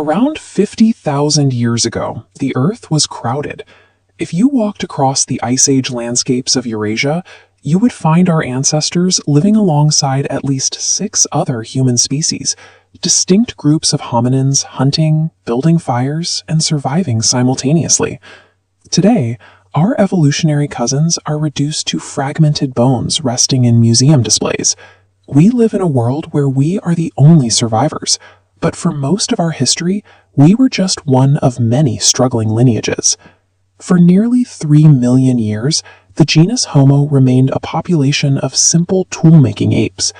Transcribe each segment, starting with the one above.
Around 50,000 years ago, the Earth was crowded. If you walked across the Ice Age landscapes of Eurasia, you would find our ancestors living alongside at least 6 other human species, distinct groups of hominins hunting, building fires, and surviving simultaneously. Today, our evolutionary cousins are reduced to fragmented bones resting in museum displays. We live in a world where we are the only survivors, but for most of our history, we were just one of many struggling lineages. For nearly 3 million years, the genus Homo remained a population of simple tool-making apes.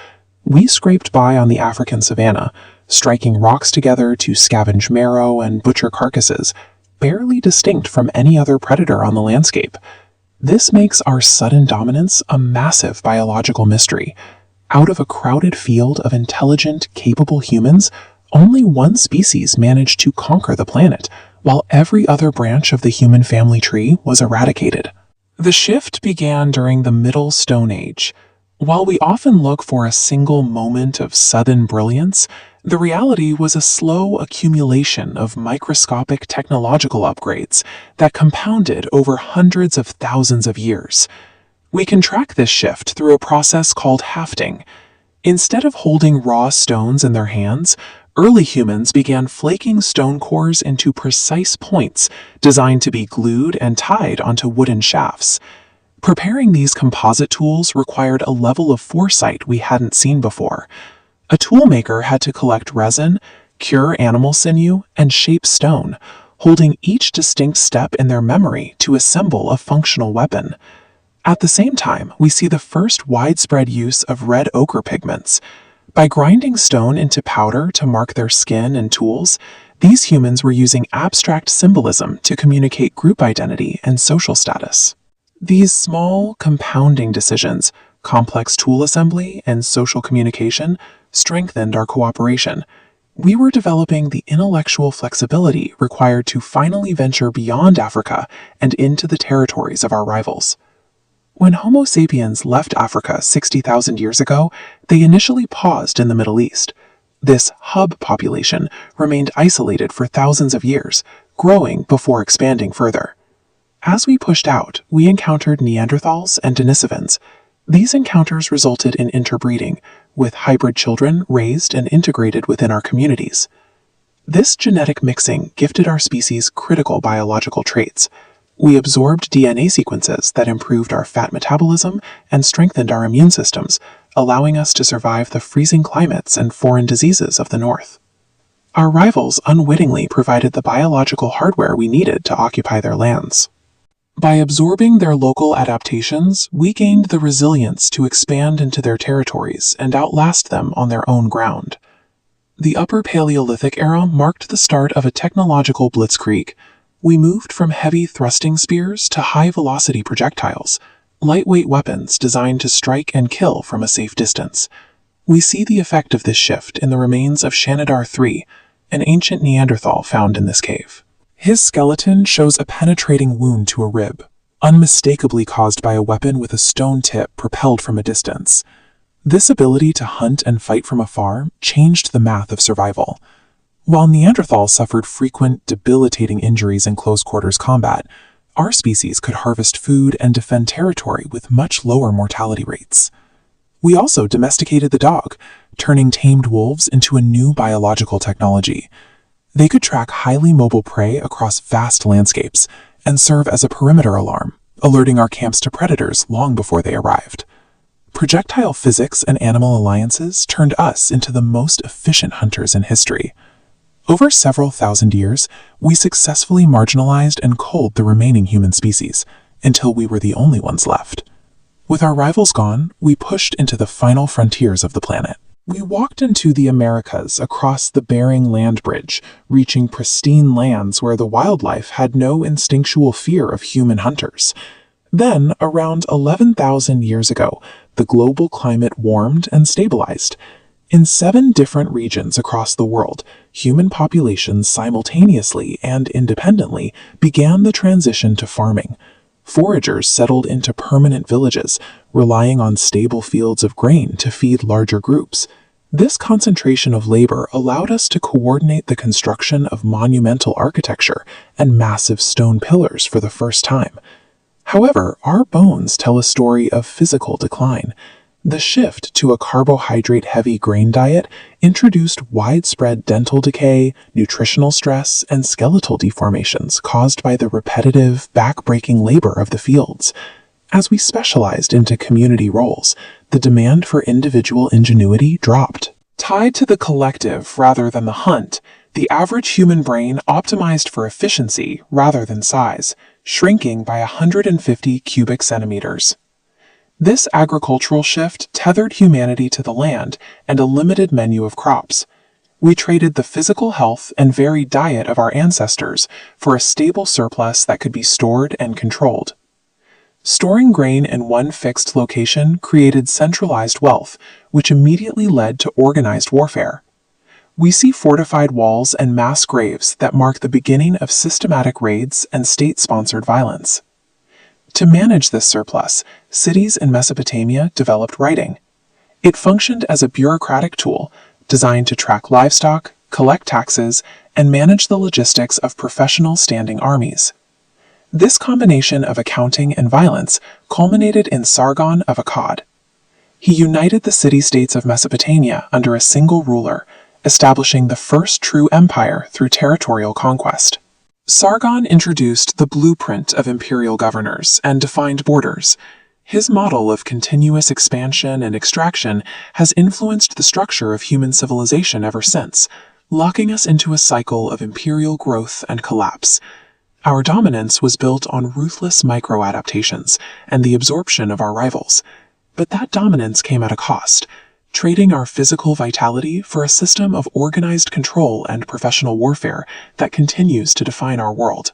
We scraped by on the African savanna, striking rocks together to scavenge marrow and butcher carcasses, barely distinct from any other predator on the landscape. This makes our sudden dominance a massive biological mystery. Out of a crowded field of intelligent, capable humans, only one species managed to conquer the planet, while every other branch of the human family tree was eradicated. The shift began during the Middle Stone Age. While we often look for a single moment of sudden brilliance, the reality was a slow accumulation of microscopic technological upgrades that compounded over hundreds of thousands of years. We can track this shift through a process called hafting. Instead of holding raw stones in their hands, early humans began flaking stone cores into precise points designed to be glued and tied onto wooden shafts. Preparing these composite tools required a level of foresight we hadn't seen before. A toolmaker had to collect resin, cure animal sinew, and shape stone, holding each distinct step in their memory to assemble a functional weapon. At the same time, we see the first widespread use of red ochre pigments. By grinding stone into powder to mark their skin and tools, these humans were using abstract symbolism to communicate group identity and social status. These small, compounding decisions, complex tool assembly, and social communication, strengthened our cooperation. We were developing the intellectual flexibility required to finally venture beyond Africa and into the territories of our rivals. When Homo sapiens left Africa 60,000 years ago, they initially paused in the Middle East. This hub population remained isolated for thousands of years, growing before expanding further. As we pushed out, we encountered Neanderthals and Denisovans. These encounters resulted in interbreeding, with hybrid children raised and integrated within our communities. This genetic mixing gifted our species critical biological traits. We absorbed DNA sequences that improved our fat metabolism and strengthened our immune systems, allowing us to survive the freezing climates and foreign diseases of the North. Our rivals unwittingly provided the biological hardware we needed to occupy their lands. By absorbing their local adaptations, we gained the resilience to expand into their territories and outlast them on their own ground. The Upper Paleolithic era marked the start of a technological blitzkrieg. We moved from heavy thrusting spears to high-velocity projectiles, lightweight weapons designed to strike and kill from a safe distance. We see the effect of this shift in the remains of Shanidar III, an ancient Neanderthal found in this cave. His skeleton shows a penetrating wound to a rib, unmistakably caused by a weapon with a stone tip propelled from a distance. This ability to hunt and fight from afar changed the math of survival. While Neanderthals suffered frequent, debilitating injuries in close-quarters combat, our species could harvest food and defend territory with much lower mortality rates. We also domesticated the dog, turning tamed wolves into a new biological technology. They could track highly mobile prey across vast landscapes and serve as a perimeter alarm, alerting our camps to predators long before they arrived. Projectile physics and animal alliances turned us into the most efficient hunters in history. Over several thousand years, we successfully marginalized and culled the remaining human species, until we were the only ones left. With our rivals gone, we pushed into the final frontiers of the planet. We walked into the Americas across the Bering Land Bridge, reaching pristine lands where the wildlife had no instinctual fear of human hunters. Then, around 11,000 years ago, the global climate warmed and stabilized. In 7 different regions across the world, human populations simultaneously and independently began the transition to farming. Foragers settled into permanent villages, relying on stable fields of grain to feed larger groups. This concentration of labor allowed us to coordinate the construction of monumental architecture and massive stone pillars for the first time. However, our bones tell a story of physical decline. The shift to a carbohydrate-heavy grain diet introduced widespread dental decay, nutritional stress, and skeletal deformations caused by the repetitive, back-breaking labor of the fields. As we specialized into community roles, the demand for individual ingenuity dropped. Tied to the collective rather than the hunt, the average human brain optimized for efficiency rather than size, shrinking by 150 cubic centimeters. This agricultural shift tethered humanity to the land and a limited menu of crops. We traded the physical health and varied diet of our ancestors for a stable surplus that could be stored and controlled. Storing grain in one fixed location created centralized wealth, which immediately led to organized warfare. We see fortified walls and mass graves that mark the beginning of systematic raids and state-sponsored violence. To manage this surplus, cities in Mesopotamia developed writing. It functioned as a bureaucratic tool designed to track livestock, collect taxes, and manage the logistics of professional standing armies. This combination of accounting and violence culminated in Sargon of Akkad. He united the city-states of Mesopotamia under a single ruler, establishing the first true empire through territorial conquest. Sargon introduced the blueprint of imperial governors and defined borders. His model of continuous expansion and extraction has influenced the structure of human civilization ever since, locking us into a cycle of imperial growth and collapse. Our dominance was built on ruthless micro-adaptations and the absorption of our rivals. But that dominance came at a cost, trading our physical vitality for a system of organized control and professional warfare that continues to define our world.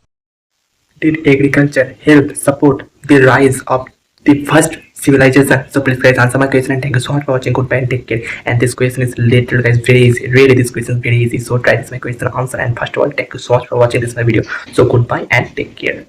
Did agriculture help support the rise of the first civilization? So please guys answer my question, and thank you so much for watching. Goodbye and take care. And this question is literally guys very easy. Really, this question is very easy. So try this my question answer. And first of all, thank you so much for watching this my video. So goodbye and take care.